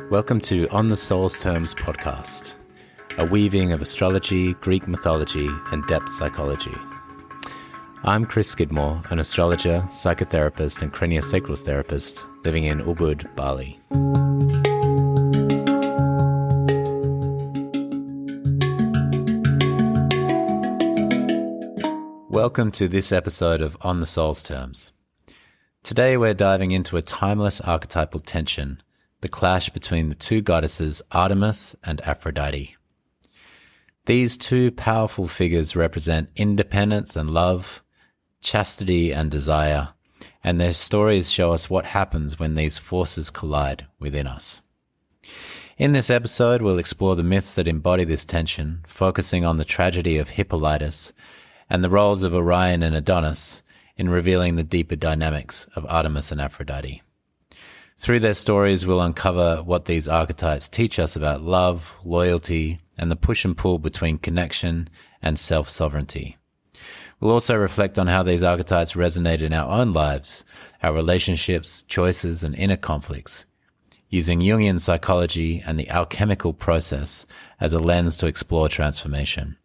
Welcome to On the Soul's Terms podcast, a weaving of astrology, Greek mythology, and depth psychology. I'm Chris Skidmore, an astrologer, psychotherapist, and craniosacral therapist living in Ubud, Bali. Welcome to this episode of On the Soul's Terms. Today we're diving into a timeless archetypal tension, the clash between the two goddesses Artemis and Aphrodite. These two powerful figures represent independence and love, chastity and desire, and their stories show us what happens when these forces collide within us. In this episode, we'll explore the myths that embody this tension, focusing on the tragedy of Hippolytus and the roles of Orion and Adonis in revealing the deeper dynamics of Artemis and Aphrodite. Through their stories, we'll uncover what these archetypes teach us about love, loyalty, and the push and pull between connection and self-sovereignty. We'll also reflect on how these archetypes resonate in our own lives, our relationships, choices, and inner conflicts, using Jungian psychology and the alchemical process as a lens to explore transformation.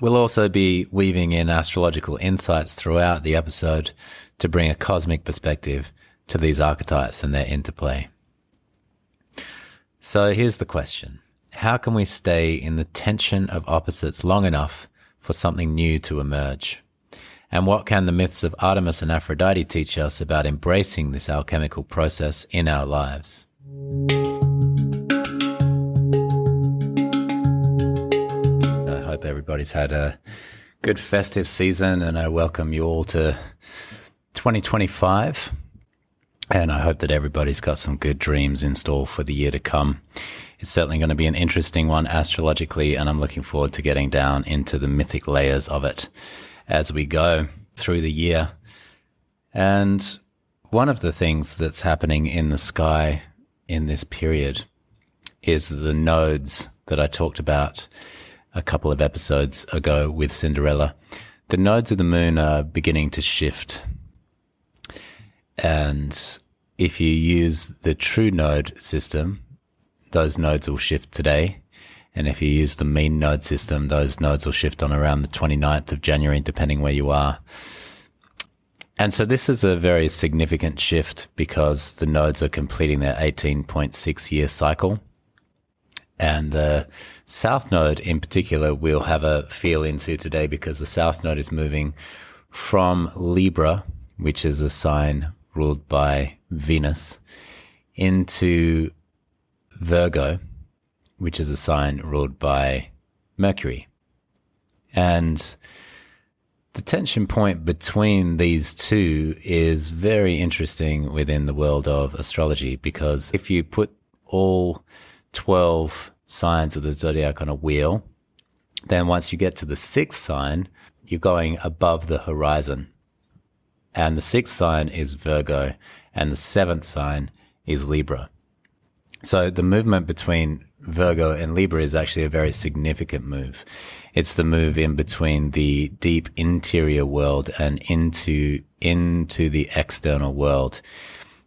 We'll also be weaving in astrological insights throughout the episode to bring a cosmic perspective to these archetypes and their interplay. So here's the question. How can we stay in the tension of opposites long enough for something new to emerge? And what can the myths of Artemis and Aphrodite teach us about embracing this alchemical process in our lives? I hope everybody's had a good festive season, and I welcome you all to 2025. And I hope that everybody's got some good dreams in store for the year to come. It's certainly going to be an interesting one astrologically, and I'm looking forward to getting down into the mythic layers of it as we go through the year. And one of the things that's happening in the sky in this period is the nodes that I talked about a couple of episodes ago with Cinderella. The nodes of the moon are beginning to shift. And if you use the true node system, those nodes will shift today. And if you use the mean node system, those nodes will shift on around the 29th of January, depending where you are. And so this is a very significant shift because the nodes are completing their 18.6 year cycle. And the south node in particular, we'll have a feel into today because the south node is moving from Libra, which is a sign ruled by Venus, into Virgo, which is a sign ruled by Mercury. And the tension point between these two is very interesting within the world of astrology, because if you put all 12 signs of the zodiac on a wheel, then once you get to the sixth sign, you're going above the horizon. And the sixth sign is Virgo, and the seventh sign is Libra. So the movement between Virgo and Libra is actually a very significant move. It's the move in between the deep interior world and into the external world.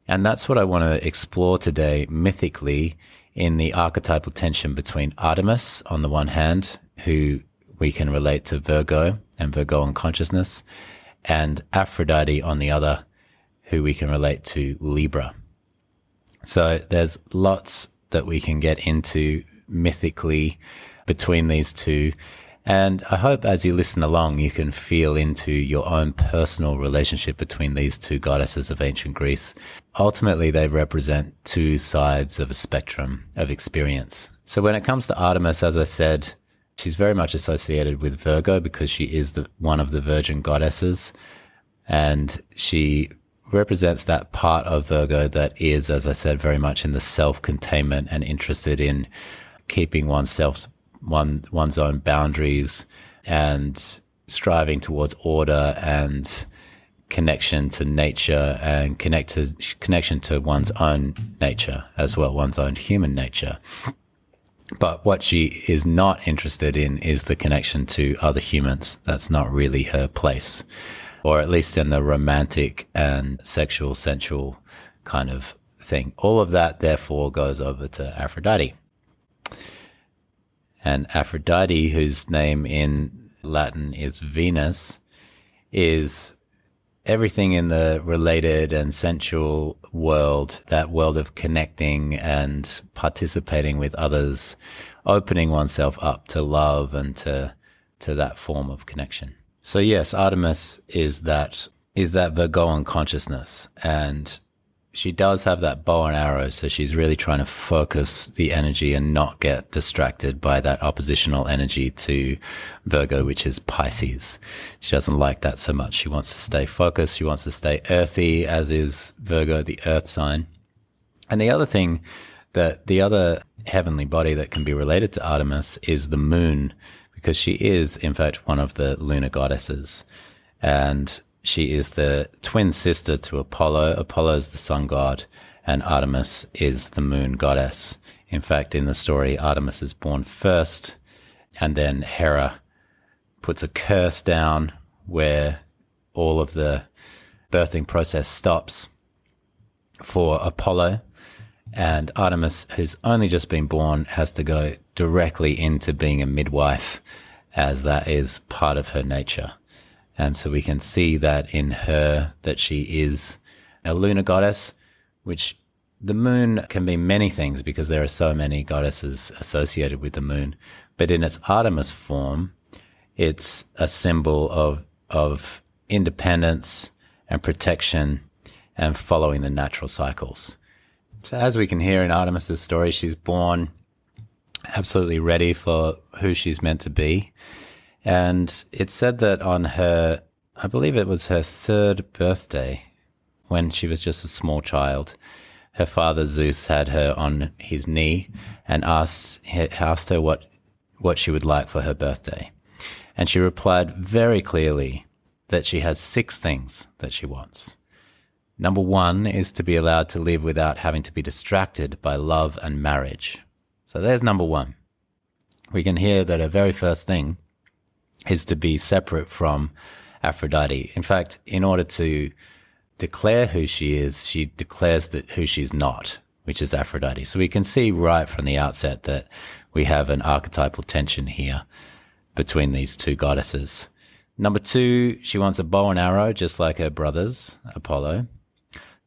And that's what I want to explore today mythically in the archetypal tension between Artemis on the one hand, who we can relate to Virgo and Virgoan consciousness, and Aphrodite on the other, who we can relate to Libra. So there's lots that we can get into mythically between these two. And I hope as you listen along, you can feel into your own personal relationship between these two goddesses of ancient Greece. Ultimately, they represent two sides of a spectrum of experience. So when it comes to Artemis, as I said, she's very much associated with Virgo because she is one of the virgin goddesses, and she represents that part of Virgo that is, as I said, very much in the self-containment and interested in keeping one's own boundaries and striving towards order and connection to nature and connection to one's own nature as well, one's own human nature. But what she is not interested in is the connection to other humans. That's not really her place, or at least in the romantic and sexual, sensual kind of thing. All of that, therefore, goes over to Aphrodite. And Aphrodite, whose name in Latin is Venus, is everything in the related and sensual world, that world of connecting and participating with others, opening oneself up to love and to that form of connection. So yes, Artemis is that Virgoan consciousness, and she does have that bow and arrow, so she's really trying to focus the energy and not get distracted by that oppositional energy to Virgo, which is Pisces. She doesn't like that so much. She wants to stay focused. She wants to stay earthy, as is Virgo, the earth sign. And the other thing, that the other heavenly body that can be related to Artemis is the moon, because she is, in fact, one of the lunar goddesses. And she is the twin sister to Apollo. Apollo is the sun god, and Artemis is the moon goddess. In fact, in the story, Artemis is born first, and then Hera puts a curse down where all of the birthing process stops for Apollo, and Artemis, who's only just been born, has to go directly into being a midwife, as that is part of her nature. And so we can see that in her, that she is a lunar goddess, which the moon can be many things because there are so many goddesses associated with the moon. But in its Artemis form, it's a symbol of independence and protection and following the natural cycles. So as we can hear in Artemis's story, she's born absolutely ready for who she's meant to be. And it's said that on her, I believe it was her 3rd birthday, when she was just a small child, her father Zeus had her on his knee and asked her what she would like for her birthday. And she replied very clearly that she has 6 things that she wants. Number 1 is to be allowed to live without having to be distracted by love and marriage. So there's number 1. We can hear that her very first thing is to be separate from Aphrodite. In fact, in order to declare who she is, she declares that who she's not, which is Aphrodite. So we can see right from the outset that we have an archetypal tension here between these two goddesses. Number 2, she wants a bow and arrow, just like her brothers, Apollo.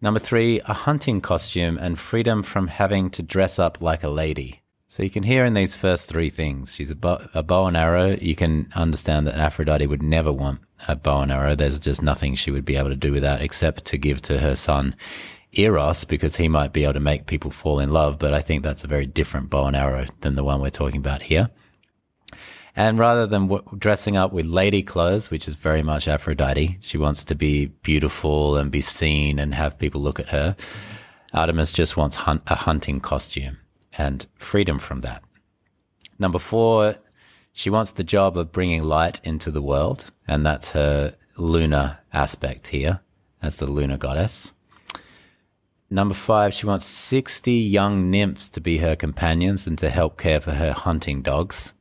Number 3, a hunting costume and freedom from having to dress up like a lady. So you can hear in these first 3 things, she's a bow and arrow. You can understand that Aphrodite would never want a bow and arrow. There's just nothing she would be able to do with that except to give to her son Eros, because he might be able to make people fall in love. But I think that's a very different bow and arrow than the one we're talking about here. And rather than dressing up with lady clothes, which is very much Aphrodite, she wants to be beautiful and be seen and have people look at her. Artemis just wants a hunting costume and freedom from that. Number 4, she wants the job of bringing light into the world, and that's her lunar aspect here as the lunar goddess. Number 5, she wants 60 young nymphs to be her companions and to help care for her hunting dogs.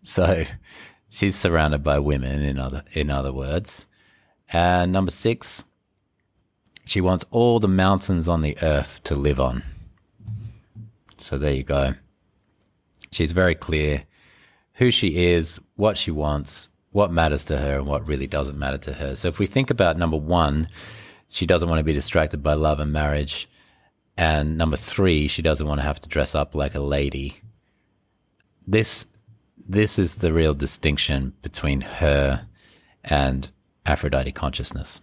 So she's surrounded by women, in other words. And number 6, she wants all the mountains on the earth to live on. So there you go. She's very clear who she is, what she wants, what matters to her, and what really doesn't matter to her. So if we think about number 1, she doesn't want to be distracted by love and marriage. And number 3, she doesn't want to have to dress up like a lady. This is the real distinction between her and Aphrodite consciousness.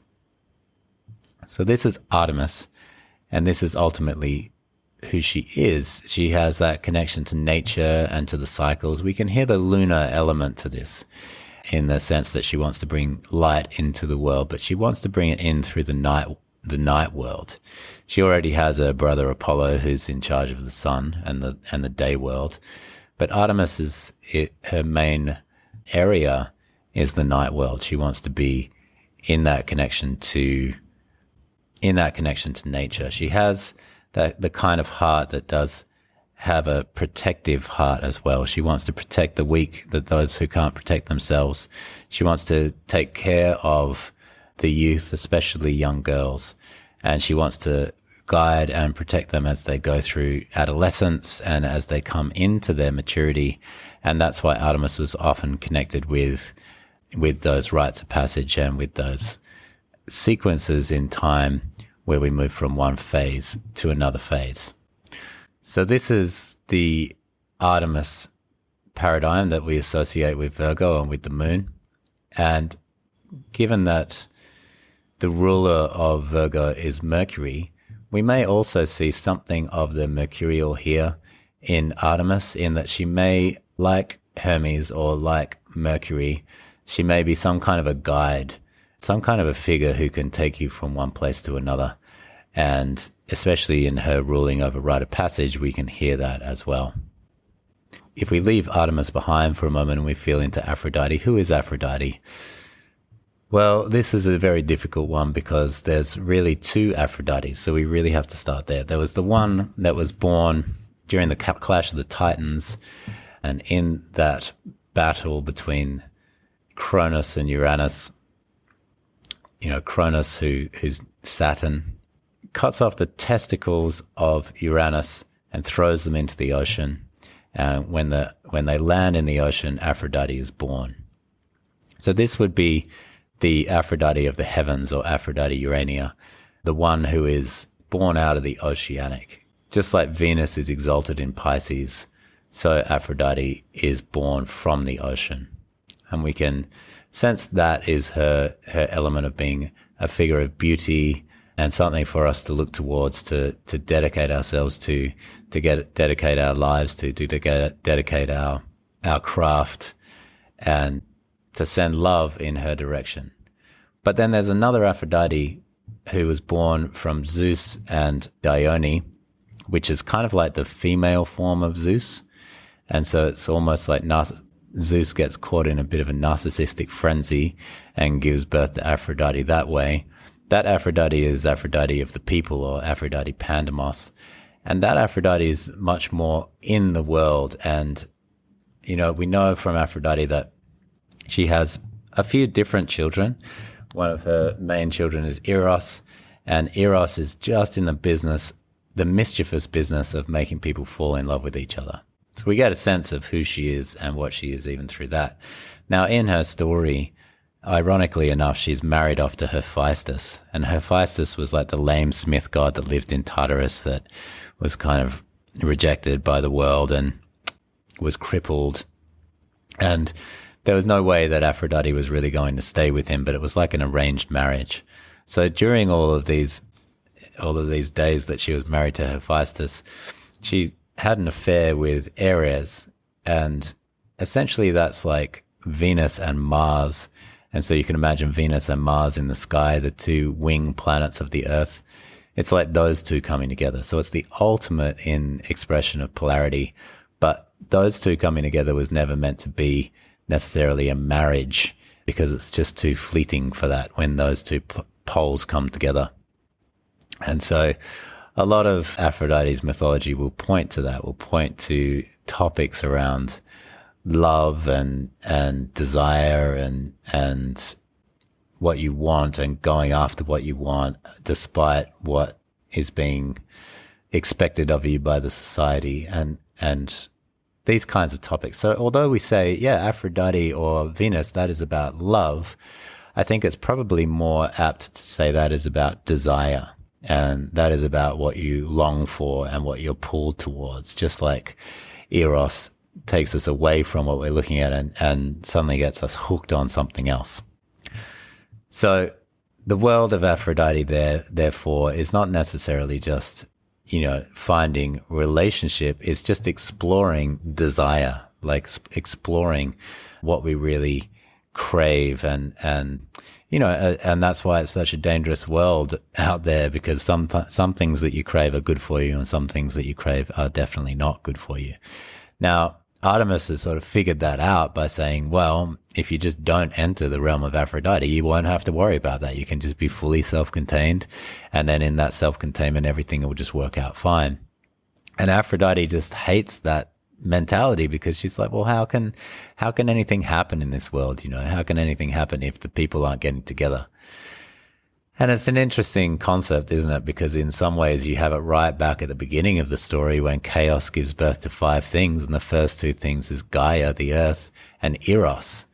So this is Artemis, and this is ultimately who she is. She has that connection to nature and to the cycles. We can hear the lunar element to this in the sense that she wants to bring light into the world, but she wants to bring it in through the night world. She already has her brother Apollo, who's in charge of the sun and the day world. But Artemis her main area is the night world. She wants to be in that connection to nature. She has the kind of heart that does have a protective heart as well. She wants to protect the weak, those who can't protect themselves. She wants to take care of the youth, especially young girls, and she wants to guide and protect them as they go through adolescence and as they come into their maturity. And that's why Artemis was often connected with those rites of passage and with those sequences in time where we move from one phase to another phase. So this is the Artemis paradigm that we associate with Virgo and with the moon. And given that the ruler of Virgo is Mercury, we may also see something of the mercurial here in Artemis, in that she may, like Hermes or like Mercury, she may be some kind of a guide, some kind of a figure who can take you from one place to another. And especially in her ruling over rite of passage, we can hear that as well. If we leave Artemis behind for a moment and we feel into Aphrodite, who is Aphrodite? Well, this is a very difficult one because there's really two Aphrodites, so we really have to start there. There was the one that was born during the clash of the Titans, and in that battle between Cronus and Uranus, Cronus, who's Saturn, cuts off the testicles of Uranus and throws them into the ocean. And when they land in the ocean, Aphrodite is born. So this would be the Aphrodite of the heavens, or Aphrodite Urania, the one who is born out of the oceanic. Just like Venus is exalted in Pisces, so Aphrodite is born from the ocean. And we can sense that is her element of being a figure of beauty and something for us to look towards, to dedicate ourselves to dedicate our lives to dedicate our craft, and to send love in her direction. But then there's another Aphrodite who was born from Zeus and Dione, which is kind of like the female form of Zeus. And so it's almost like Zeus gets caught in a bit of a narcissistic frenzy and gives birth to Aphrodite that way. That Aphrodite is Aphrodite of the people, or Aphrodite Pandemos. And that Aphrodite is much more in the world. And, we know from Aphrodite that she has a few different children. One of her main children is Eros, and Eros is just in the mischievous business of making people fall in love with each other. So we get a sense of who she is and what she is even through that. Now, in her story, ironically enough, she's married off to Hephaestus, and Hephaestus was like the lame smith god that lived in Tartarus, that was kind of rejected by the world and was crippled. And there was no way that Aphrodite was really going to stay with him, but it was like an arranged marriage. So during all of these days that she was married to Hephaestus, she had an affair with Ares, and essentially that's like Venus and Mars. And so you can imagine Venus and Mars in the sky, the two wing planets of the Earth. It's like those two coming together. So it's the ultimate in expression of polarity. But those two coming together was never meant to be necessarily a marriage, because it's just too fleeting for that when those two poles come together. And so a lot of Aphrodite's mythology will point to that, will point to topics around love and desire and what you want, and going after what you want despite what is being expected of you by the society, and these kinds of topics. So although we say, Aphrodite or Venus, that is about love, I think it's probably more apt to say that is about desire, and that is about what you long for and what you're pulled towards, just like Eros takes us away from what we're looking at and suddenly gets us hooked on something else. So the world of Aphrodite therefore is not necessarily just, finding relationship. It's just exploring desire, like exploring what we really crave. And that's why it's such a dangerous world out there, because some things that you crave are good for you and some things that you crave are definitely not good for you. Now, Artemis has sort of figured that out by saying, well, if you just don't enter the realm of Aphrodite, you won't have to worry about that. You can just be fully self-contained, and then in that self-containment, everything will just work out fine. And Aphrodite just hates that mentality, because she's like, well, how can anything happen in this world? How can anything happen if the people aren't getting together? And it's an interesting concept, isn't it? Because in some ways you have it right back at the beginning of the story when chaos gives birth to 5 things. And the first 2 things is Gaia, the earth, and Eros.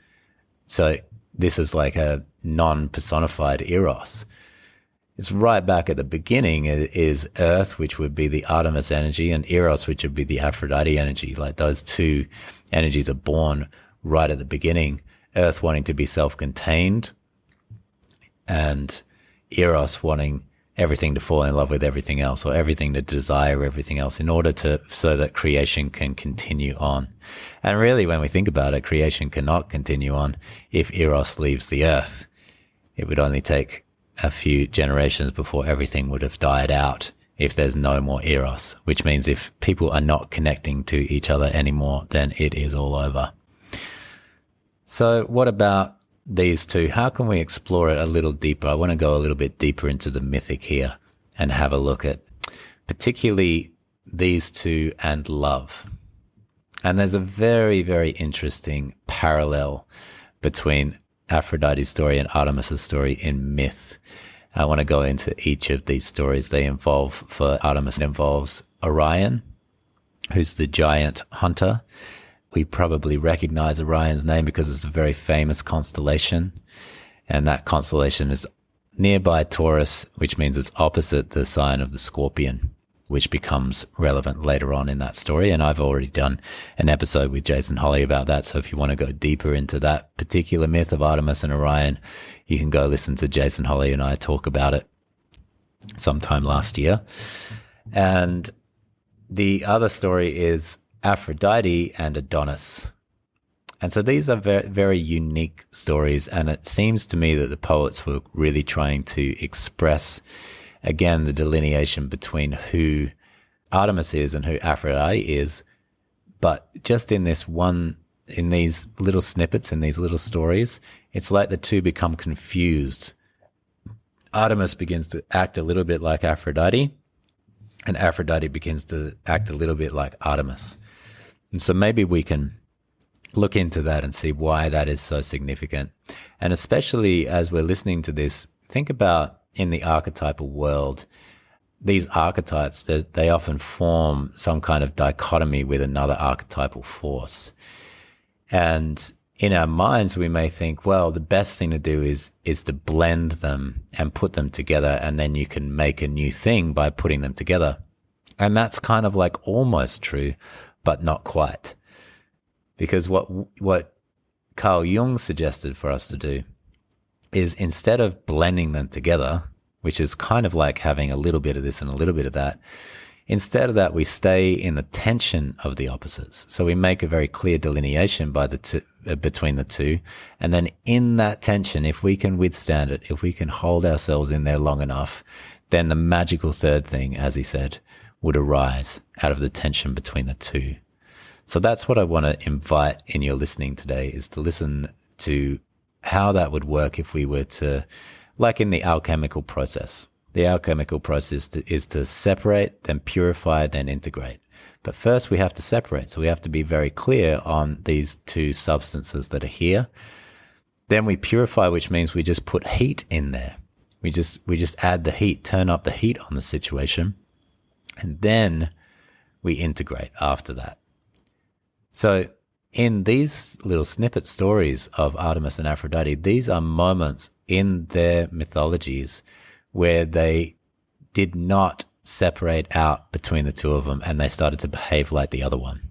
So this is like a non-personified Eros. It's right back at the beginning is earth, which would be the Artemis energy, and Eros, which would be the Aphrodite energy. Like those 2 energies are born right at the beginning. Earth wanting to be self-contained, and Eros wanting everything to fall in love with everything else, or everything to desire everything else in order to, so that creation can continue on. And really, when we think about it, creation cannot continue on if Eros leaves the earth. It would only take a few generations before everything would have died out if there's no more Eros, which means if people are not connecting to each other anymore, then it is all over. So what about these 2? How can we explore it a little deeper? I want to go a little bit deeper into the mythic here and have a look at particularly these 2 and love. And there's a very, very interesting parallel between Aphrodite's story and Artemis's story in myth. I want to go into each of these stories. They involve, for Artemis, it involves Orion, who's the giant hunter. We probably recognize Orion's name because it's a very famous constellation. And that constellation is nearby Taurus, which means it's opposite the sign of the Scorpion, which becomes relevant later on in that story. And I've already done an episode with Jason Holly about that. So if you want to go deeper into that particular myth of Artemis and Orion, you can go listen to Jason Holly and I talk about it sometime last year. And the other story is Aphrodite and Adonis. And so these are very, very unique stories. And it seems to me that the poets were really trying to express, again, the delineation between who Artemis is and who Aphrodite is. But just in this one, in these little snippets, in these little stories, it's like the 2 become confused. Artemis begins to act a little bit like Aphrodite, and Aphrodite begins to act a little bit like Artemis. And so maybe we can look into that and see why that is so significant. And especially as we're listening to this, think about in the archetypal world, these archetypes, they often form some kind of dichotomy with another archetypal force. And in our minds, we may think, well, the best thing to do is to blend them and put them together, and then you can make a new thing by putting them together. And that's kind of like almost true, but not quite. Because what Carl Jung suggested for us to do is, instead of blending them together, which is kind of like having a little bit of this and a little bit of that, instead of that, we stay in the tension of the opposites. So we make a very clear delineation between the 2. And then in that tension, if we can withstand it, if we can hold ourselves in there long enough, then the magical 3rd thing, as he said, would arise out of the tension between the 2. So that's what I want to invite in your listening today, is to listen to how that would work if we were to, like in the alchemical process. The alchemical process is to separate, then purify, then integrate. But first we have to separate. So we have to be very clear on these 2 substances that are here. Then we purify, which means we just put heat in there. We just add the heat, turn up the heat on the situation. And then we integrate after that. So in these little snippet stories of Artemis and Aphrodite, these are moments in their mythologies where they did not separate out between the 2 of them, and they started to behave like the other one.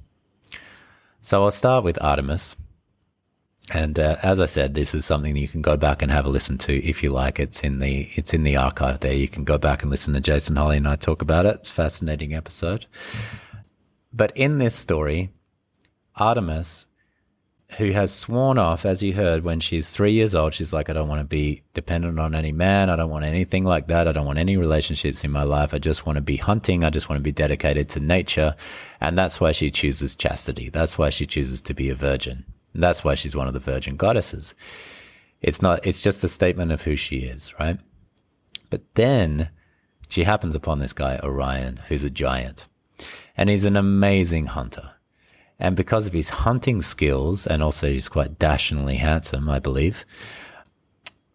So I'll start with Artemis. And as I said, this is something you can go back and have a listen to if you like. It's in the archive there. You can go back and listen to Jason Holly and I talk about it. It's a fascinating episode. But in this story, Artemis, who has sworn off, as you heard, when she's 3 years old, she's like, I don't want to be dependent on any man. I don't want anything like that. I don't want any relationships in my life. I just want to be hunting. I just want to be dedicated to nature. And that's why she chooses chastity. That's why she chooses to be a virgin. And that's why she's one of the virgin goddesses. It's just a statement of who she is, right? But then she happens upon this guy, Orion, who's a giant. And he's an amazing hunter. And because of his hunting skills, and also he's quite dashingly handsome, I believe,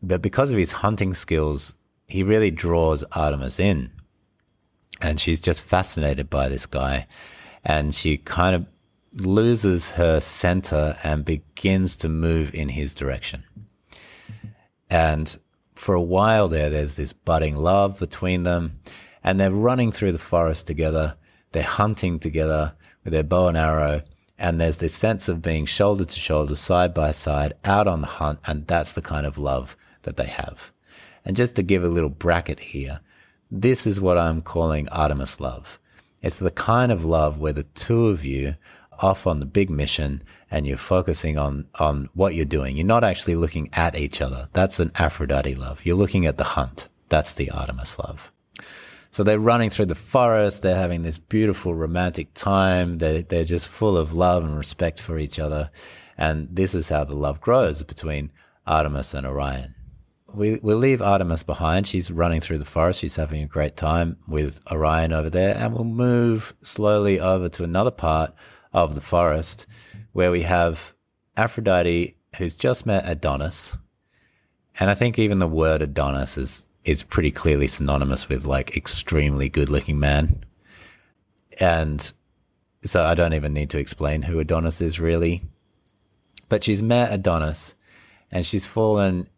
but because of his hunting skills, he really draws Artemis in. And she's just fascinated by this guy. And she kind of loses her center and begins to move in his direction. And for a while there's this budding love between them. And they're running through the forest together. They're hunting together with their bow and arrow. And there's this sense of being shoulder to shoulder, side by side, out on the hunt. And that's the kind of love that they have. And just to give a little bracket here, this is what I'm calling Artemis love. It's the kind of love where the two of you are off on the big mission and you're focusing on what you're doing. You're not actually looking at each other. That's an Aphrodite love. You're looking at the hunt. That's the Artemis love. So they're running through the forest. They're having this beautiful romantic time. They're just full of love and respect for each other. And this is how the love grows between Artemis and Orion. We'll leave Artemis behind. She's running through the forest. She's having a great time with Orion over there. And we'll move slowly over to another part of the forest where we have Aphrodite, who's just met Adonis. And I think even the word Adonis is pretty clearly synonymous with like extremely good looking man. And so I don't even need to explain who Adonis is really. But she's met Adonis and she's fallen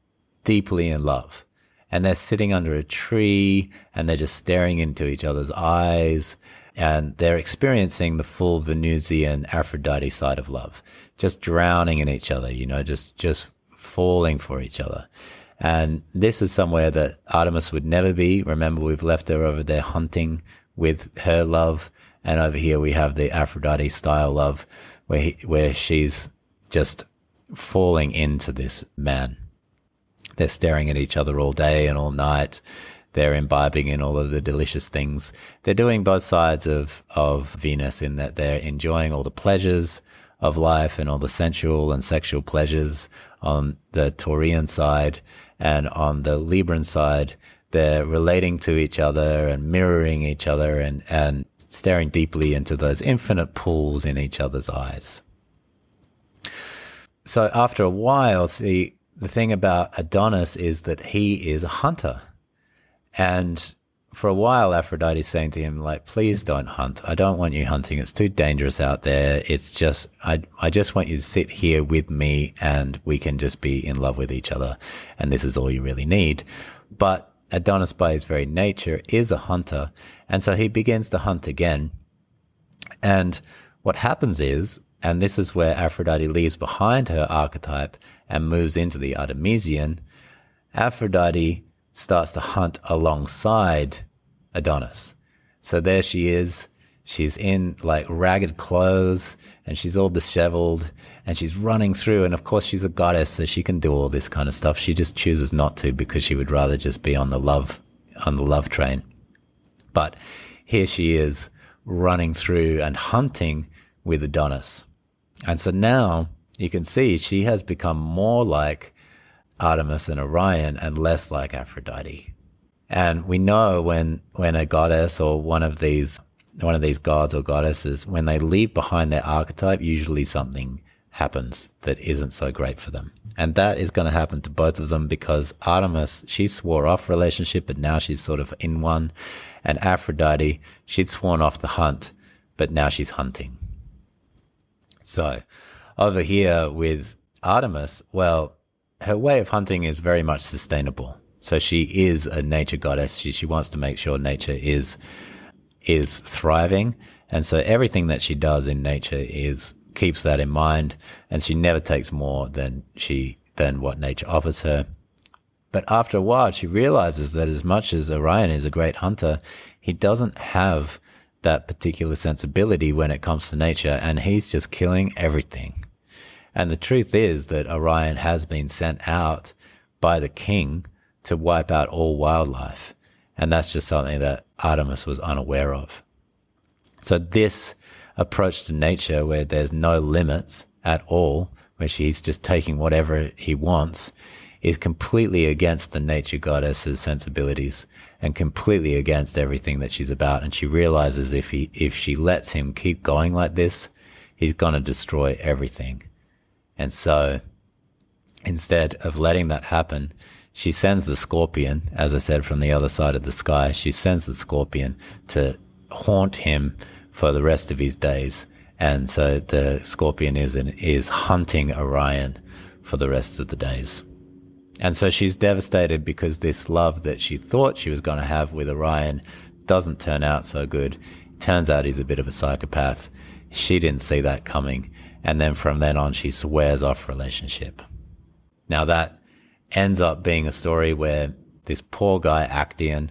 deeply in love. And they're sitting under a tree and they're just staring into each other's eyes and they're experiencing the full Venusian Aphrodite side of love, just drowning in each other, just falling for each other. And this is somewhere that Artemis would never be. Remember, we've left her over there hunting with her love. And over here we have the Aphrodite style love where she's just falling into this man. They're staring at each other all day and all night. They're imbibing in all of the delicious things. They're doing both sides of Venus in that they're enjoying all the pleasures of life and all the sensual and sexual pleasures on the Taurian side. And on the Libran side, they're relating to each other and mirroring each other and staring deeply into those infinite pools in each other's eyes. So after a while, see, the thing about Adonis is that he is a hunter. And for a while, Aphrodite's saying to him, like, please don't hunt. I don't want you hunting. It's too dangerous out there. It's just, I just want you to sit here with me and we can just be in love with each other. And this is all you really need. But Adonis, by his very nature, is a hunter. And so he begins to hunt again. And what happens is, and this is where Aphrodite leaves behind her archetype and moves into the Artemisian, Aphrodite starts to hunt alongside Adonis. So there she is. She's in like ragged clothes and she's all disheveled and she's running through. And of course she's a goddess, so she can do all this kind of stuff. She just chooses not to because she would rather just be on the love train. But here she is running through and hunting with Adonis. And so now you can see she has become more like Artemis and Orion and less like Aphrodite. And we know when a goddess or one of these gods or goddesses, when they leave behind their archetype, usually something happens that isn't so great for them. And that is going to happen to both of them because Artemis, she swore off relationship, but now she's sort of in one. And Aphrodite, she'd sworn off the hunt, but now she's hunting. So over here with Artemis, well, her way of hunting is very much sustainable. So she is a nature goddess. She wants to make sure nature is thriving. And so everything that she does in nature keeps that in mind. And she never takes more than what nature offers her. But after a while, she realizes that as much as Orion is a great hunter, he doesn't have that particular sensibility when it comes to nature, and he's just killing everything. And the truth is that Orion has been sent out by the king to wipe out all wildlife. And that's just something that Artemis was unaware of. So this approach to nature where there's no limits at all, where she's just taking whatever he wants, is completely against the nature goddess's sensibilities and completely against everything that she's about. And she realizes if she lets him keep going like this, he's going to destroy everything. And so instead of letting that happen, she sends the scorpion, as I said, from the other side of the sky. She sends the scorpion to haunt him for the rest of his days. And so the scorpion is hunting Orion for the rest of the days. And so she's devastated because this love that she thought she was going to have with Orion doesn't turn out so good. Turns out he's a bit of a psychopath. She didn't see that coming. And then from then on, she swears off relationship. Now that ends up being a story where this poor guy, Actaeon,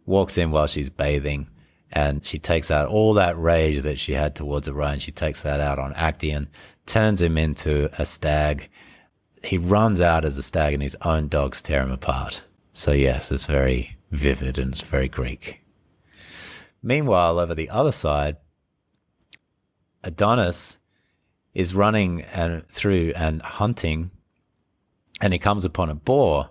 walks in while she's bathing, and she takes out all that rage that she had towards Orion. She takes that out on Actaeon, turns him into a stag. He runs out as a stag and his own dogs tear him apart. So yes, it's very vivid and it's very Greek. Meanwhile, over the other side, Adonis is running through and hunting, and he comes upon a boar.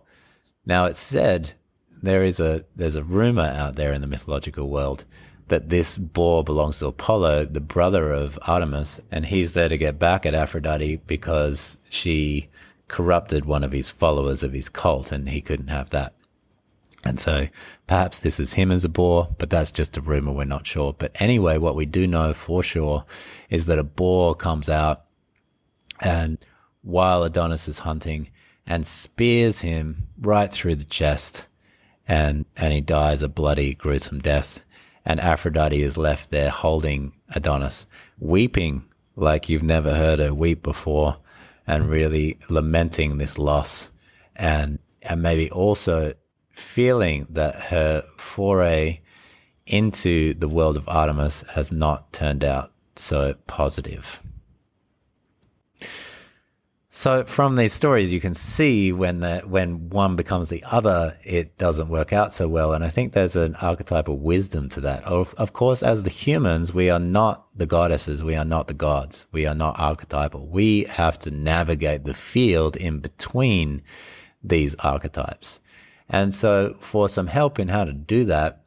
Now it's said there's a rumor out there in the mythological world that this boar belongs to Apollo, the brother of Artemis, and he's there to get back at Aphrodite because she corrupted one of his followers of his cult, and he couldn't have that. And so perhaps this is him as a boar, but that's just a rumor, we're not sure. But anyway, what we do know for sure is that a boar comes out and while Adonis is hunting and spears him right through the chest, and he dies a bloody, gruesome death. And Aphrodite is left there holding Adonis, weeping like you've never heard her weep before, and really lamenting this loss, and maybe also feeling that her foray into the world of Artemis has not turned out so positive. So from these stories, you can see when one becomes the other, it doesn't work out so well. And I think there's an archetypal wisdom to that. Of course, as the humans, we are not the goddesses. We are not the gods. We are not archetypal. We have to navigate the field in between these archetypes. And so for some help in how to do that,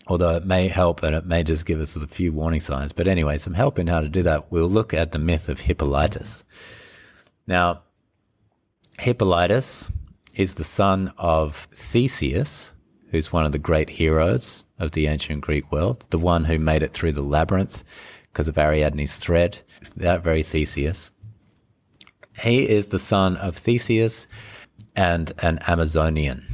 although it may help and it may just give us a few warning signs, but anyway, some help in how to do that, we'll look at the myth of Hippolytus. Now, Hippolytus is the son of Theseus, who's one of the great heroes of the ancient Greek world, the one who made it through the labyrinth because of Ariadne's thread, that very Theseus. He is the son of Theseus and an Amazonian.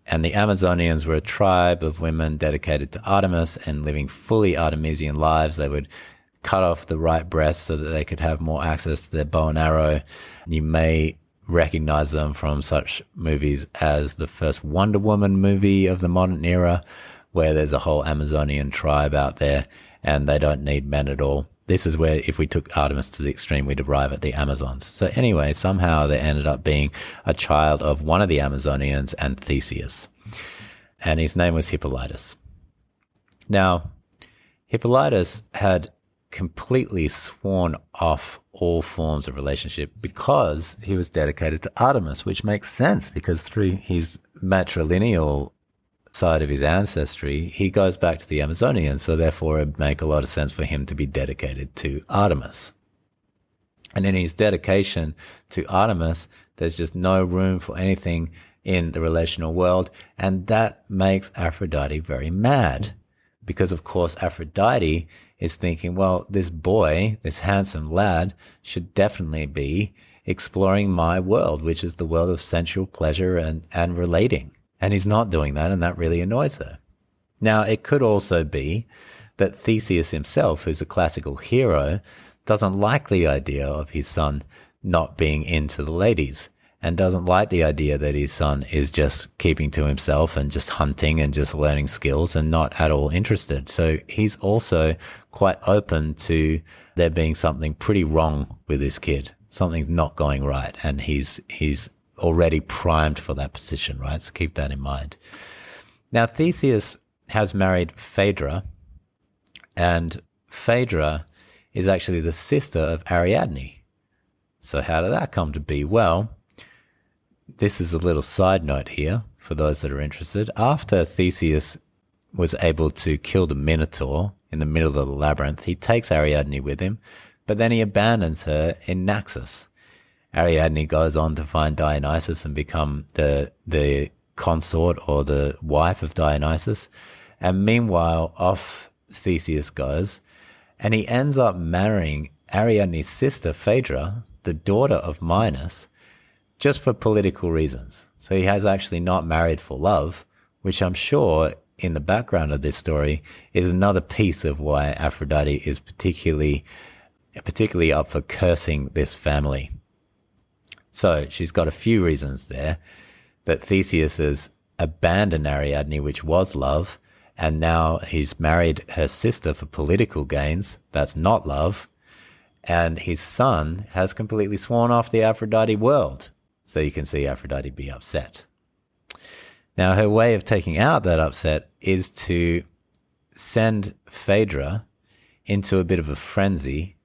And the Amazonians were a tribe of women dedicated to Artemis and living fully Artemisian lives. They would cut off the right breast so that they could have more access to their bow and arrow. You may recognize them from such movies as the first Wonder Woman movie of the modern era, where there's a whole Amazonian tribe out there and they don't need men at all. This is where, if we took Artemis to the extreme, we'd arrive at the Amazons. So anyway, somehow they ended up being a child of one of the Amazonians and Theseus. And his name was Hippolytus. Now, Hippolytus had completely sworn off all forms of relationship because he was dedicated to Artemis, which makes sense because through his matrilineal side of his ancestry, he goes back to the Amazonians, so therefore it would make a lot of sense for him to be dedicated to Artemis. And in his dedication to Artemis, there's just no room for anything in the relational world, and that makes Aphrodite very mad because, of course, Aphrodite is thinking, well, this boy, this handsome lad, should definitely be exploring my world, which is the world of sensual pleasure and relating. And he's not doing that, and that really annoys her. Now, it could also be that Theseus himself, who's a classical hero, doesn't like the idea of his son not being into the ladies, and doesn't like the idea that his son is just keeping to himself and just hunting and just learning skills and not at all interested. So he's also quite open to there being something pretty wrong with this kid. Something's not going right, and he's already primed for that position, right? So keep that in mind. Now, Theseus has married Phaedra, and Phaedra is actually the sister of Ariadne. So how did that come to be? Well, this is a little side note here for those that are interested. After Theseus was able to kill the Minotaur in the middle of the labyrinth, he takes Ariadne with him, but then he abandons her in Naxos. Ariadne goes on to find Dionysus and become the consort or the wife of Dionysus. And meanwhile, off Theseus goes, and he ends up marrying Ariadne's sister, Phaedra, the daughter of Minos, just for political reasons. So he has actually not married for love, which I'm sure in the background of this story is another piece of why Aphrodite is particularly up for cursing this family. So she's got a few reasons there, that Theseus has abandoned Ariadne, which was love, and now he's married her sister for political gains. That's not love. And his son has completely sworn off the Aphrodite world. So you can see Aphrodite be upset. Now, her way of taking out that upset is to send Phaedra into a bit of a frenzy,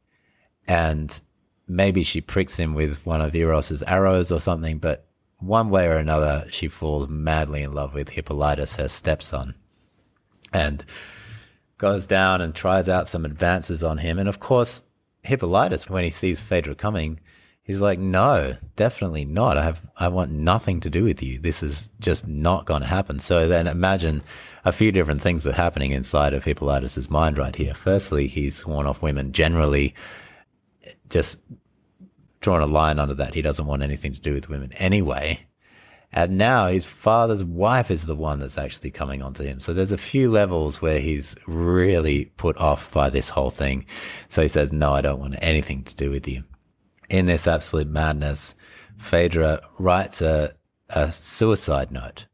and maybe she pricks him with one of Eros's arrows or something, but one way or another, she falls madly in love with Hippolytus, her stepson, and goes down and tries out some advances on him. And of course, Hippolytus, when he sees Phaedra coming, he's like, no, definitely not. I want nothing to do with you. This is just not going to happen. So then imagine a few different things that are happening inside of Hippolytus's mind right here. Firstly, he's sworn off women generally, just drawn a line under that. He doesn't want anything to do with women anyway. And now his father's wife is the one that's actually coming onto him. So there's a few levels where he's really put off by this whole thing. So he says, no, I don't want anything to do with you. In this absolute madness, Phaedra writes a suicide note.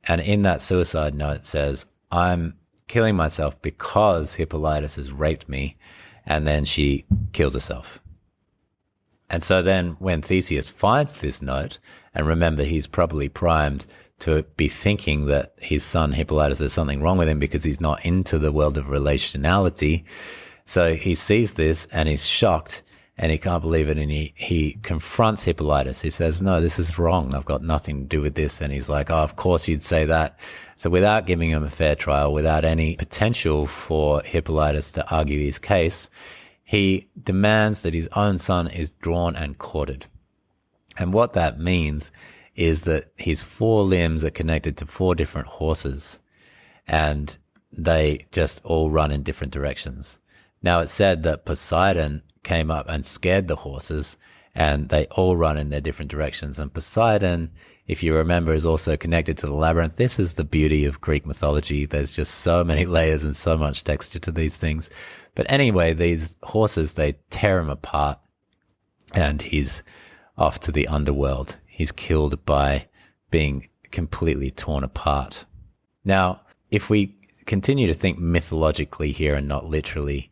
And in that suicide note says, I'm killing myself because Hippolytus has raped me. And then she kills herself. And so then when Theseus finds this note, and remember, he's probably primed to be thinking that his son Hippolytus, there's something wrong with him because he's not into the world of relationality. So he sees this and he's shocked and he can't believe it. And he confronts Hippolytus. He says, no, this is wrong. I've got nothing to do with this. And he's like, oh, of course you'd say that. So without giving him a fair trial, without any potential for Hippolytus to argue his case, he demands that his own son is drawn and quartered. And what that means is that his 4 limbs are connected to 4 different horses, and they just all run in different directions. Now, it's said that Poseidon came up and scared the horses, and they all run in their different directions. And Poseidon, if you remember, is also connected to the labyrinth. This is the beauty of Greek mythology. There's just so many layers and so much texture to these things. But anyway, these horses, they tear him apart, and he's off to the underworld. He's killed by being completely torn apart. Now, if we continue to think mythologically here and not literally,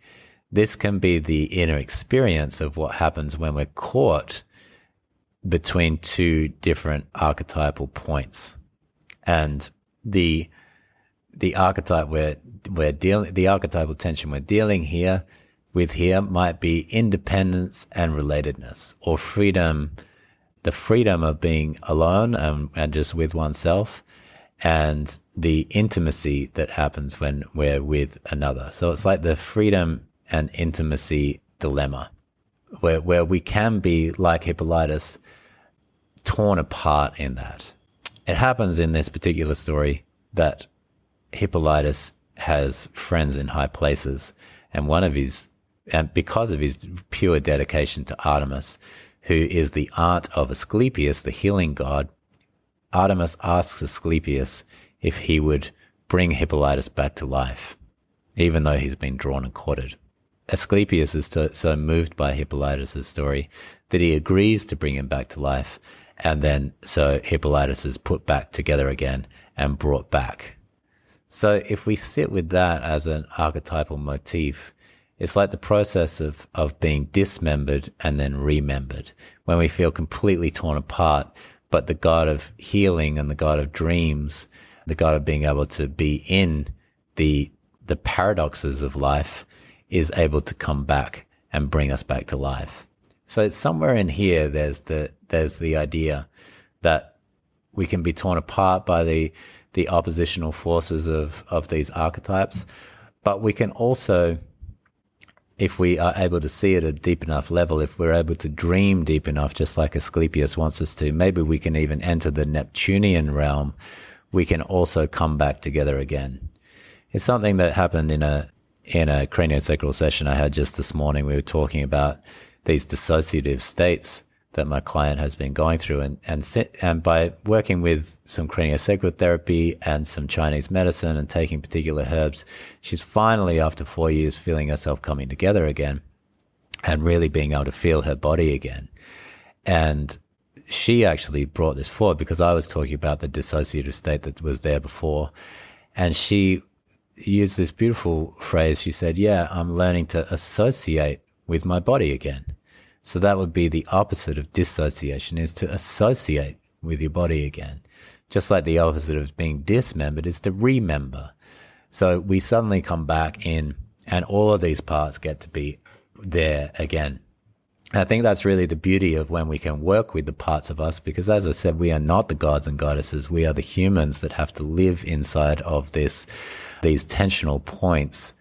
this can be the inner experience of what happens when we're caught between 2 different archetypal points. And the archetype the archetypal tension we're dealing with here might be independence and relatedness, or freedom, the freedom of being alone and just with oneself, and the intimacy that happens when we're with another. So it's like the freedom and intimacy dilemma, where we can be like Hippolytus, torn apart in that. It happens in this particular story that Hippolytus has friends in high places, and because of his pure dedication to Artemis, who is the aunt of Asclepius, the healing god, Artemis asks Asclepius if he would bring Hippolytus back to life, even though he's been drawn and quartered. Asclepius is so moved by Hippolytus' story that he agrees to bring him back to life, and then so Hippolytus is put back together again and brought back. So if we sit with that as an archetypal motif, it's like the process of being dismembered and then remembered, when we feel completely torn apart, but the god of healing and the god of dreams, the god of being able to be in the paradoxes of life, is able to come back and bring us back to life. So it's somewhere in here, there's the idea that we can be torn apart by the oppositional forces of these archetypes, but we can also if we are able to see at a deep enough level, if we're able to dream deep enough, just like Asclepius wants us to, maybe we can even enter the Neptunian realm. We can also come back together again. It's something that happened in a craniosacral session I had just this morning. We were talking about these dissociative states that my client has been going through, and by working with some craniosacral therapy and some Chinese medicine and taking particular herbs, she's finally, after 4 years, feeling herself coming together again and really being able to feel her body again. And she actually brought this forward because I was talking about the dissociative state that was there before, and she used this beautiful phrase. She said, yeah, I'm learning to associate with my body again. So that would be the opposite of dissociation, is to associate with your body again. Just like the opposite of being dismembered is to remember. So we suddenly come back in and all of these parts get to be there again. And I think that's really the beauty of when we can work with the parts of us, because as I said, we are not the gods and goddesses. We are the humans that have to live inside of these tensional points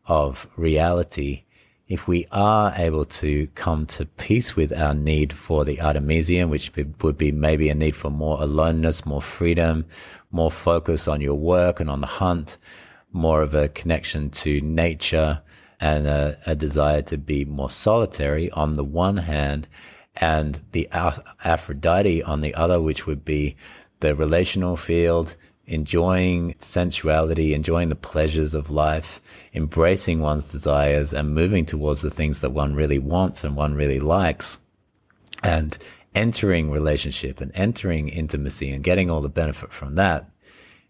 of reality. If we are able to come to peace with our need for the Artemisian, which would be maybe a need for more aloneness, more freedom, more focus on your work and on the hunt, more of a connection to nature, and a desire to be more solitary on the one hand, and the Aphrodite on the other, which would be the relational field, enjoying sensuality, enjoying the pleasures of life, embracing one's desires and moving towards the things that one really wants and one really likes, and entering relationship and entering intimacy and getting all the benefit from that.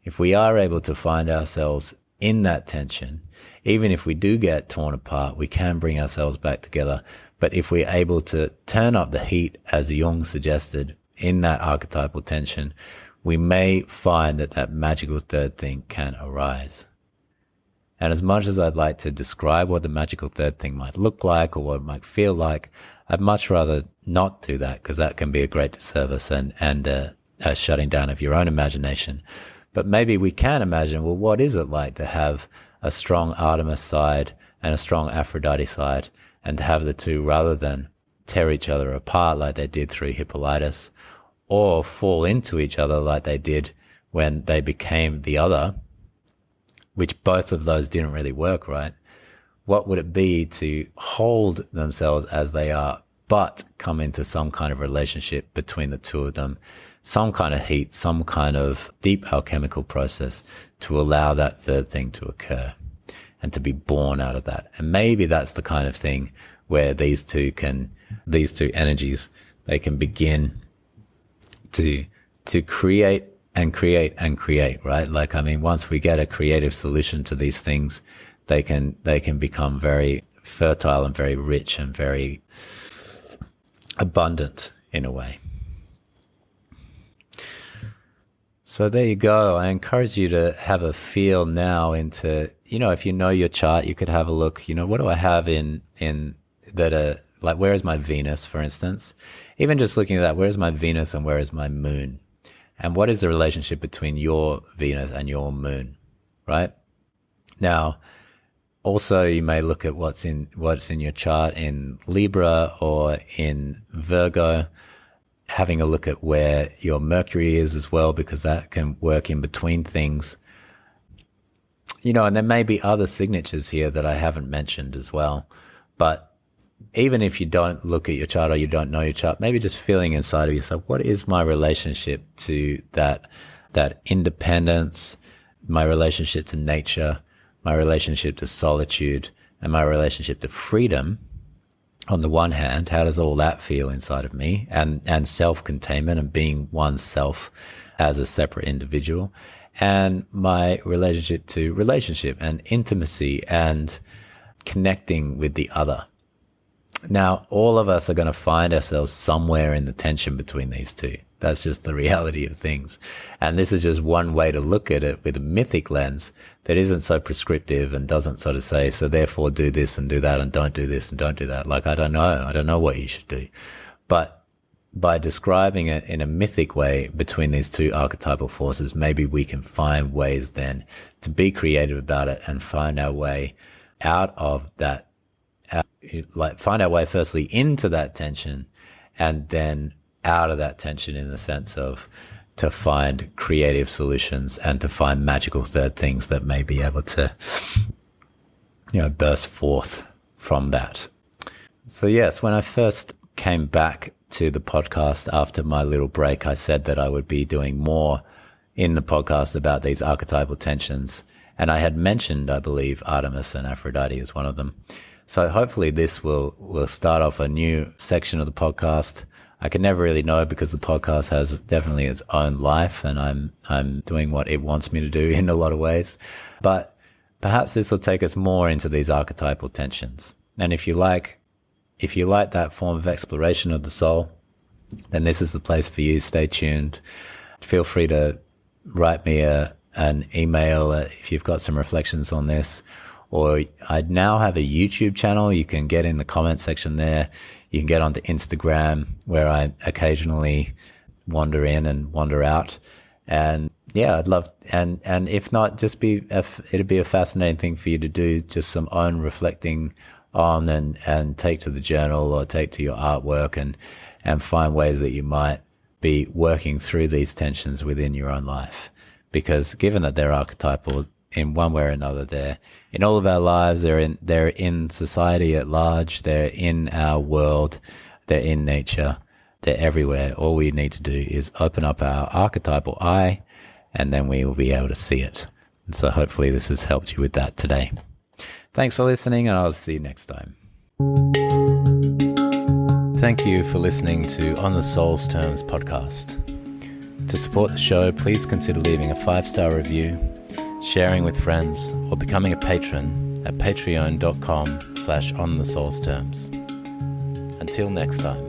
If we are able to find ourselves in that tension, even if we do get torn apart, we can bring ourselves back together. But if we're able to turn up the heat, as Jung suggested, in that archetypal tension, we may find that magical third thing can arise. And as much as I'd like to describe what the magical third thing might look like or what it might feel like, I'd much rather not do that, because that can be a great disservice and a shutting down of your own imagination. But maybe we can imagine, well, what is it like to have a strong Artemis side and a strong Aphrodite side, and to have the two rather than tear each other apart like they did through Hippolytus, or fall into each other like they did when they became the other, which both of those didn't really work, right? What would it be to hold themselves as they are, but come into some kind of relationship between the two of them, some kind of heat, some kind of deep alchemical process to allow that third thing to occur and to be born out of that? And maybe that's the kind of thing where these two energies, they can begin to create and create and create, right? Like, I mean, once we get a creative solution to these things, they can become very fertile and very rich and very abundant in a way. So there you go. I encourage you to have a feel now into, if you know your chart, you could have a look, what do I have in that, like, where is my Venus, for instance? Even just looking at that, where is my Venus and where is my moon? And what is the relationship between your Venus and your moon, right? Now, also, you may look at what's in your chart in Libra or in Virgo, having a look at where your Mercury is as well, because that can work in between things. And there may be other signatures here that I haven't mentioned as well. But even if you don't look at your chart or you don't know your chart, maybe just feeling inside of yourself, what is my relationship to that independence, my relationship to nature, my relationship to solitude, and my relationship to freedom? On the one hand, how does all that feel inside of me, and self-containment and being oneself as a separate individual, and my relationship to relationship and intimacy and connecting with the other. Now, all of us are going to find ourselves somewhere in the tension between these two. That's just the reality of things. And this is just one way to look at it with a mythic lens that isn't so prescriptive and doesn't sort of say, so therefore do this and do that and don't do this and don't do that. Like, I don't know what you should do. But by describing it in a mythic way between these two archetypal forces, maybe we can find ways then to be creative about it and find our way out of that find our way firstly into that tension, and then out of that tension, in the sense of to find creative solutions and to find magical third things that may be able to, burst forth from that. So yes, when I first came back to the podcast after my little break, I said that I would be doing more in the podcast about these archetypal tensions. And I had mentioned, I believe, Artemis and Aphrodite as one of them. So hopefully this will start off a new section of the podcast. I can never really know, because the podcast has definitely its own life, and I'm doing what it wants me to do in a lot of ways. But perhaps this will take us more into these archetypal tensions. And if you like that form of exploration of the soul, then this is the place for you. Stay tuned. Feel free to write me an email if you've got some reflections on this. Or I now have a YouTube channel. You can get in the comment section there. You can get onto Instagram, where I occasionally wander in and wander out. And yeah, I'd love, and if not, it'd be a fascinating thing for you to do, just some own reflecting on, and take to the journal or take to your artwork, and find ways that you might be working through these tensions within your own life. Because given that they're archetypal in one way or another, they're in all of our lives, they're in society at large, they're in our world, they're in nature, they're everywhere. All we need to do is open up our archetypal eye, and then we will be able to see it. And so hopefully this has helped you with that today. Thanks for listening, and I'll see you next time. Thank you for listening to On the Soul's Terms podcast. To support the show, please consider leaving a 5-star review, sharing with friends, or becoming a patron at patreon.com/onthesoulsterms. Until next time.